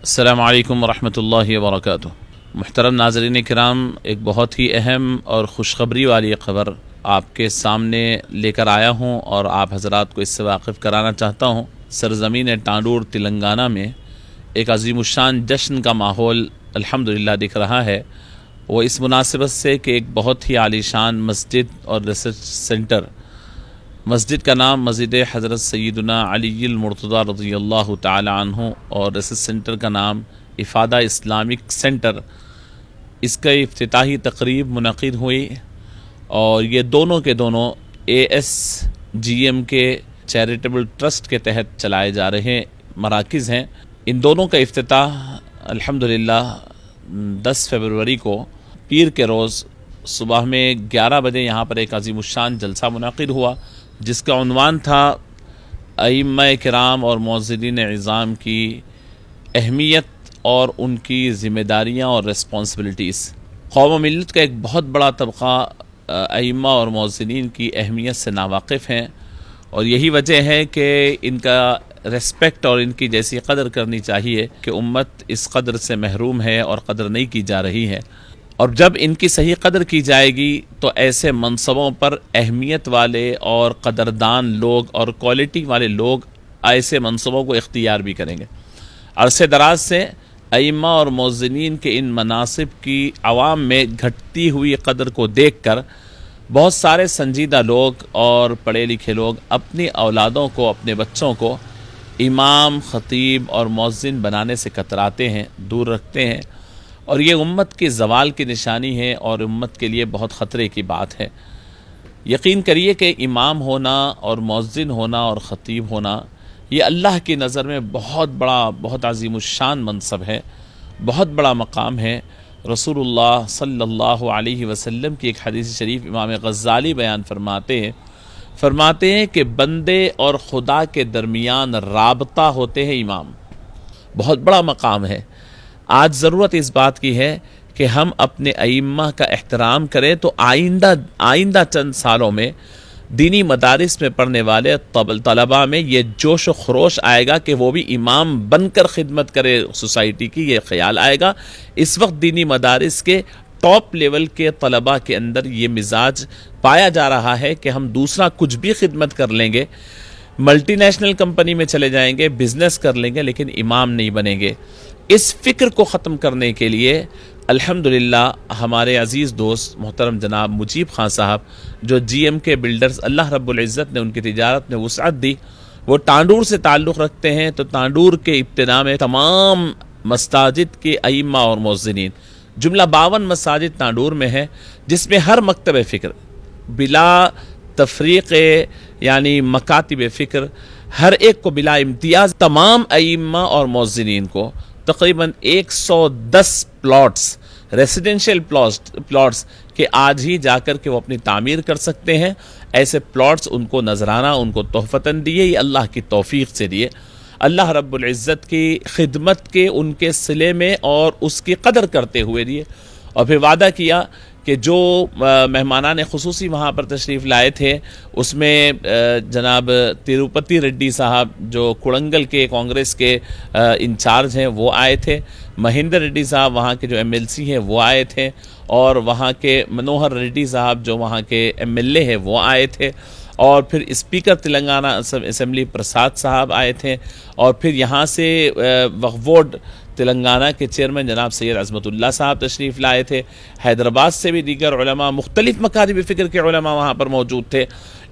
السلام علیکم ورحمۃ اللہ وبرکاتہ۔ محترم ناظرین کرام، ایک بہت ہی اہم اور خوشخبری والی خبر آپ کے سامنے لے کر آیا ہوں اور آپ حضرات کو اس سے واقف کرانا چاہتا ہوں۔ سرزمین ٹانڈور تلنگانہ میں ایک عظیم الشان جشن کا ماحول الحمدللہ دکھ رہا ہے۔ وہ اس مناسبت سے کہ ایک بہت ہی عالی شان مسجد اور ریسرچ سینٹر، مسجد کا نام مسجد حضرت سیدنا علی المرتضیٰ رضی اللہ تعالی عنہ اور ریسرچ سینٹر کا نام افادہ اسلامک سینٹر، اس کا افتتاحی تقریب منعقد ہوئی اور یہ دونوں کے دونوں ASGM کے چیریٹیبل ٹرسٹ کے تحت چلائے جا رہے مراکز ہیں۔ ان دونوں کا افتتاح الحمدللہ 10 فروری کو پیر کے روز صبح میں 11 بجے یہاں پر ایک عظیم الشان جلسہ منعقد ہوا، جس کا عنوان تھا ائمہ کرام اور معززین عظام کی اہمیت اور ان کی ذمہ داریاں اور ریسپانسبلٹیز۔ قوم و ملت کا ایک بہت بڑا طبقہ ائمہ اور معززین کی اہمیت سے ناواقف ہیں، اور یہی وجہ ہے کہ ان کا ریسپیکٹ اور ان کی جیسی قدر کرنی چاہیے کہ امت اس قدر سے محروم ہے اور قدر نہیں کی جا رہی ہے۔ اور جب ان کی صحیح قدر کی جائے گی تو ایسے منصبوں پر اہمیت والے اور قدردان لوگ اور کوالٹی والے لوگ ایسے منصبوں کو اختیار بھی کریں گے۔ عرصے دراز سے ائمہ اور معززین کے ان مناصب کی عوام میں گھٹتی ہوئی قدر کو دیکھ کر بہت سارے سنجیدہ لوگ اور پڑھے لکھے لوگ اپنی اولادوں کو، اپنے بچوں کو امام، خطیب اور مؤذن بنانے سے کتراتے ہیں، دور رکھتے ہیں، اور یہ امت کی زوال کی نشانی ہے اور امت کے لیے بہت خطرے کی بات ہے۔ یقین کریے کہ امام ہونا اور مؤذن ہونا اور خطیب ہونا یہ اللہ کی نظر میں بہت عظیم الشان منصب ہے، بہت بڑا مقام ہے۔ رسول اللہ صلی اللہ علیہ وسلم کی ایک حدیث شریف امام غزالی بیان فرماتے ہیں کہ بندے اور خدا کے درمیان رابطہ ہوتے ہیں امام۔ بہت بڑا مقام ہے۔ آج ضرورت اس بات کی ہے کہ ہم اپنے ائمہ کا احترام کریں تو آئندہ چند سالوں میں دینی مدارس میں پڑھنے والے طلباء میں یہ جوش و خروش آئے گا کہ وہ بھی امام بن کر خدمت کرے سوسائٹی کی، یہ خیال آئے گا۔ اس وقت دینی مدارس کے ٹاپ لیول کے طلباء کے اندر یہ مزاج پایا جا رہا ہے کہ ہم دوسرا کچھ بھی خدمت کر لیں گے، ملٹی نیشنل کمپنی میں چلے جائیں گے، بزنس کر لیں گے، لیکن امام نہیں بنیں گے۔ اس فکر کو ختم کرنے کے لیے الحمدللہ ہمارے عزیز دوست محترم جناب مجیب خان صاحب، جو GM کے بلڈرز، اللہ رب العزت نے ان کی تجارت میں وسعت دی، وہ ٹانڈور سے تعلق رکھتے ہیں، تو ٹانڈور کے ابتدا میں تمام مساجد کے ائمہ اور مؤذنین، جملہ 52 مساجد ٹانڈور میں ہے، جس میں ہر مکتب فکر بلا تفریق یعنی مکاتب فکر ہر ایک کو بلا امتیاز تمام ائمہ اور مؤذنین کو تقریباً 110 پلاٹس، ریسیڈنشل پلاٹس کہ آج ہی جا کر کے وہ اپنی تعمیر کر سکتے ہیں، ایسے پلاٹس ان کو نذرانہ ان کو تحفتاً دیے، یہ اللہ کی توفیق سے دیے، اللہ رب العزت کی خدمت کے ان کے صلے میں اور اس کی قدر کرتے ہوئے دیے۔ اور پھر وعدہ کیا کہ جو مہمانان خصوصی وہاں پر تشریف لائے تھے، اس میں جناب تروپتی ریڈی صاحب جو کڑنگل کے کانگریس کے انچارج ہیں وہ آئے تھے، مہندر ریڈی صاحب وہاں کے جو MLC ہیں وہ آئے تھے، اور وہاں کے منوہر ریڈی صاحب جو وہاں کے MLA ہیں وہ آئے تھے، اور پھر اسپیکر تلنگانہ اسمبلی پرساد صاحب آئے تھے، اور پھر یہاں سے وقف بورڈ تلنگانہ کے چیئرمین جناب سید عظمت اللہ صاحب تشریف لائے تھے، حیدرآباد سے بھی دیگر علماء، مختلف مکاتب فکر کے علماء وہاں پر موجود تھے۔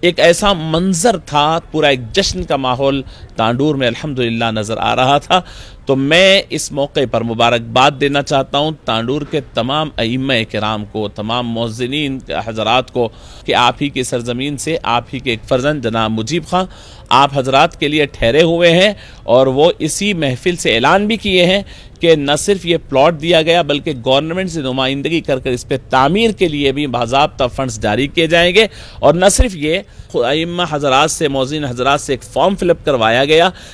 ایک ایسا منظر تھا، پورا ایک جشن کا ماحول ٹانڈور میں الحمدللہ نظر آ رہا تھا۔ تو میں اس موقع پر مبارکباد دینا چاہتا ہوں ٹانڈور کے تمام ائمہ کرام کو، تمام مؤذنین حضرات کو، کہ آپ ہی کی سرزمین سے آپ ہی کے ایک فرزند جناب مجیب خان آپ حضرات کے لیے ٹھہرے ہوئے ہیں، اور وہ اسی محفل سے اعلان بھی کیے ہیں کہ نہ صرف یہ پلاٹ دیا گیا بلکہ گورنمنٹ سے نمائندگی کر اس پہ تعمیر کے لیے بھی باضابطہ فنڈز جاری کیے جائیں گے، اور نہ صرف یہ ائمہ حضرات سے، مؤذن حضرات سے ایک فارم فل اپ کروایا گیا،